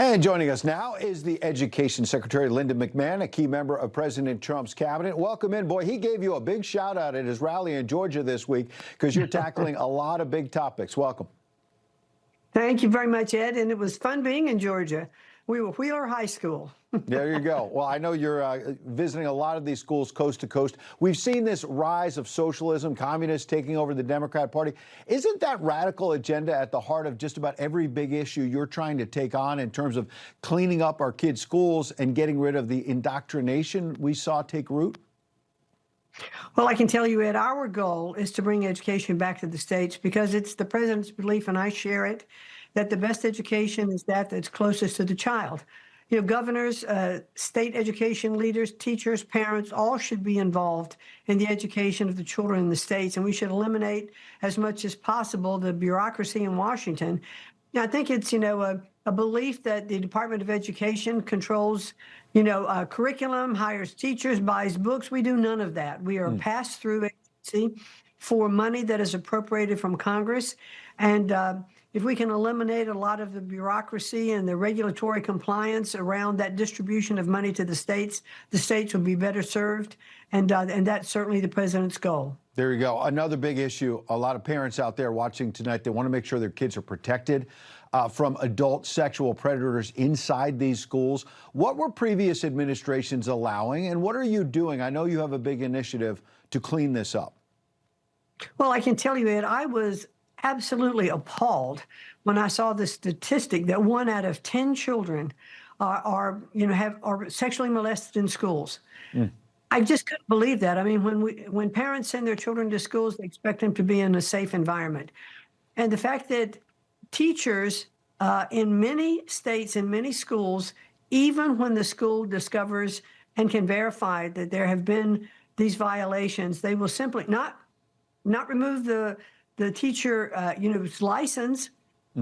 And joining us now is the Education Secretary Linda McMahon, a key member of President Trump's cabinet. Welcome in. Boy, he gave you a big shout out at his rally in Georgia this week because you're tackling a lot of big topics. Welcome. Thank you very much, Ed. And it was fun being in Georgia. We were Wheeler High School. There you go. Well, I know you're visiting a lot of these schools coast to coast. We've seen this rise of socialism, communists taking over the Democrat Party. Isn't that radical agenda at the heart of just about every big issue you're trying to take on in terms of cleaning up our kids' schools and getting rid of the indoctrination we saw take root? Well, I can tell you, Ed, our goal is to bring education back to the states because it's the president's belief, and I share it, that the best education is that that's closest to the child. You know, governors, state education leaders, teachers, parents, all should be involved in the education of the children in the states, and we should eliminate as much as possible the bureaucracy in Washington. Now, I think it's, a belief that the Department of Education controls, curriculum, hires teachers, buys books. We do none of that. We are a pass-through agency for money that is appropriated from Congress. And if we can eliminate a lot of the bureaucracy and the regulatory compliance around that distribution of money to the states will be better served. And that's certainly the president's goal. There you go. Another big issue. A lot of parents out there watching tonight, they want to make sure their kids are protected from adult sexual predators inside these schools. What were previous administrations allowing, and what are you doing? I know you have a big initiative to clean this up. Well, I can tell you, Ed, I was absolutely appalled when I saw the statistic that 1 out of 10 children are sexually molested in schools. I just couldn't believe that. I mean, when parents send their children to schools, they expect them to be in a safe environment. And the fact that teachers in many states, in many schools, even when the school discovers and can verify that there have been these violations, they will simply not remove the teacher license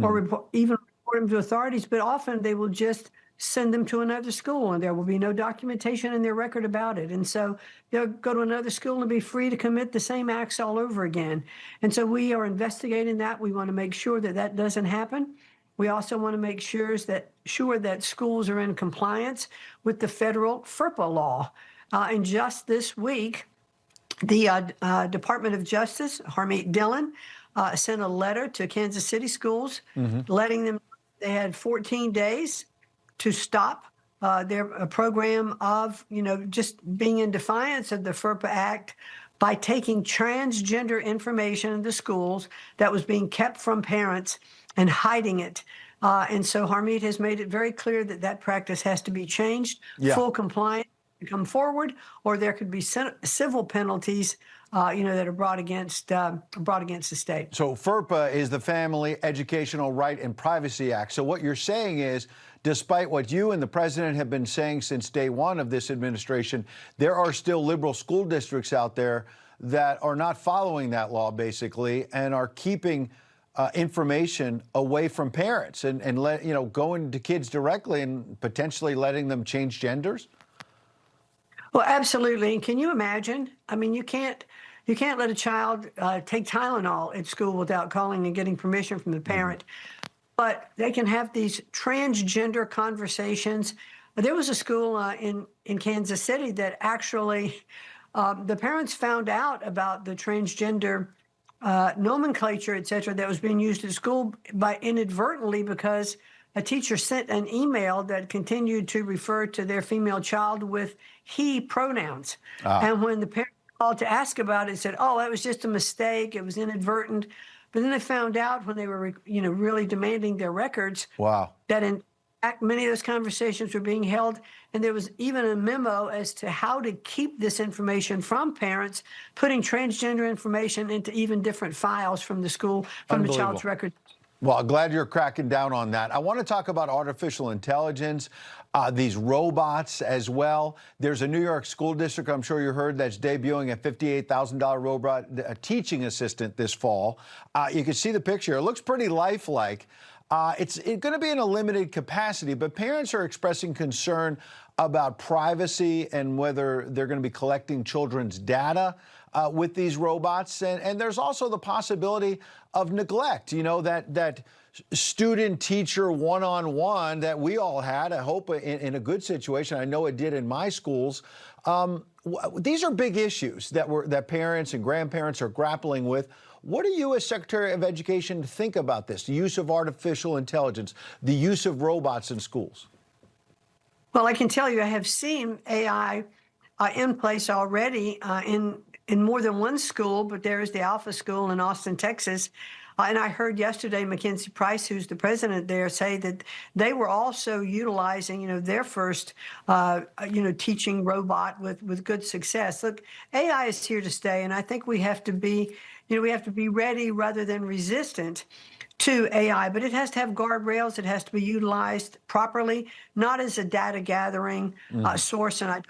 or even report them to authorities, but often they will just send them to another school, and there will be no documentation in their record about it. And so they'll go to another school and be free to commit the same acts all over again. And so we are investigating that. We want to make sure that that doesn't happen. We also want to make sure that schools are in compliance with the federal FERPA law. And just this week, the Department of Justice, Harmeet Dillon, sent a letter to Kansas City schools letting them know they had 14 days to stop their program of, just being in defiance of the FERPA Act by taking transgender information into schools that was being kept from parents and hiding it. And so Harmeet has made it very clear that that practice has to be changed, full compliance to come forward, or there could be civil penalties that are brought against the state. So FERPA is the Family Educational Right and Privacy Act. So what you're saying is, despite what you and the president have been saying since day one of this administration, there are still liberal school districts out there that are not following that law, basically, and are keeping information away from parents and going to kids directly and potentially letting them change genders? Well, absolutely. And can you imagine? I mean, you can't let a child take Tylenol at school without calling and getting permission from the parent. But they can have these transgender conversations. There was a school in Kansas City that actually the parents found out about the transgender nomenclature, et cetera, that was being used at school by inadvertently because a teacher sent an email that continued to refer to their female child with he pronouns. And when the parent called to ask about it, said, oh, that was just a mistake. It was inadvertent. But then they found out when they were, really demanding their records, that in fact, many of those conversations were being held. And there was even a memo as to how to keep this information from parents, putting transgender information into even different files from the school, from the child's record. Well, glad you're cracking down on that. I want to talk about artificial intelligence, these robots as well. There's a New York school district, I'm sure you heard, that's debuting a $58,000 robot, a teaching assistant this fall. You can see the picture. It looks pretty lifelike. It's going to be in a limited capacity, but parents are expressing concern about privacy and whether they're going to be collecting children's data with these robots. And there's also the possibility of neglect, you know, that student-teacher one-on-one that we all had, I hope in a good situation. I know it did in my schools. These are big issues that parents and grandparents are grappling with. What do you as Secretary of Education think about this, the use of artificial intelligence, the use of robots in schools? Well, I can tell you I have seen AI in place already in more than one school, but there is the Alpha School in Austin, Texas. And I heard yesterday Mackenzie Price, who's the president there, say that they were also utilizing, you know, their first, teaching robot with good success. Look, AI is here to stay, and I think we have to be, we have to be ready rather than resistant to AI, but it has to have guardrails. It has to be utilized properly, not as a data gathering source. And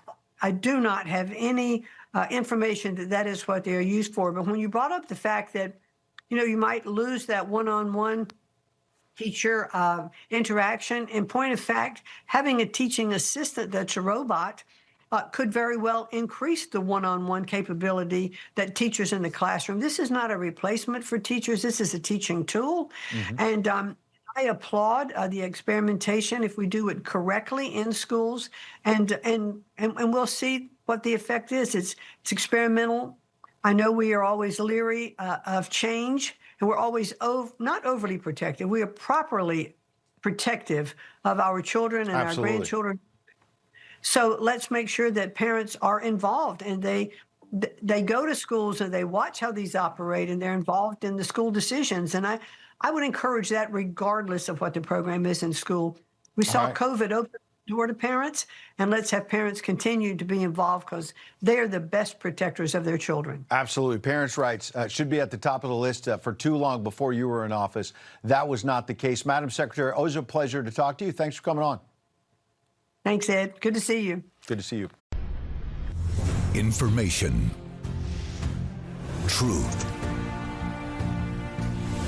I do not have any information that is what they are used for. But when you brought up the fact that, you might lose that one-on-one teacher interaction, in point of fact, having a teaching assistant that's a robot could very well increase the one-on-one capability that teachers in the classroom. This is not a replacement for teachers. This is a teaching tool. And I applaud the experimentation if we do it correctly in schools, and we'll see what the effect is. It's experimental. I know we are always leery of change, and we're always not overly protective. We are properly protective of our children and our grandchildren. So let's make sure that parents are involved, and they go to schools and they watch how these operate, and they're involved in the school decisions. And I would encourage that regardless of what the program is in school. We saw COVID open the door to parents, and let's have parents continue to be involved because they're the best protectors of their children. Absolutely. Parents' rights should be at the top of the list for too long before you were in office. That was not the case. Madam Secretary, always a pleasure to talk to you. Thanks for coming on. Thanks, Ed. Good to see you. Good to see you. Information. Truth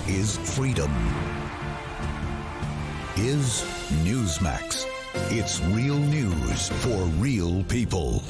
is freedom. Is Newsmax. It's real news for real people.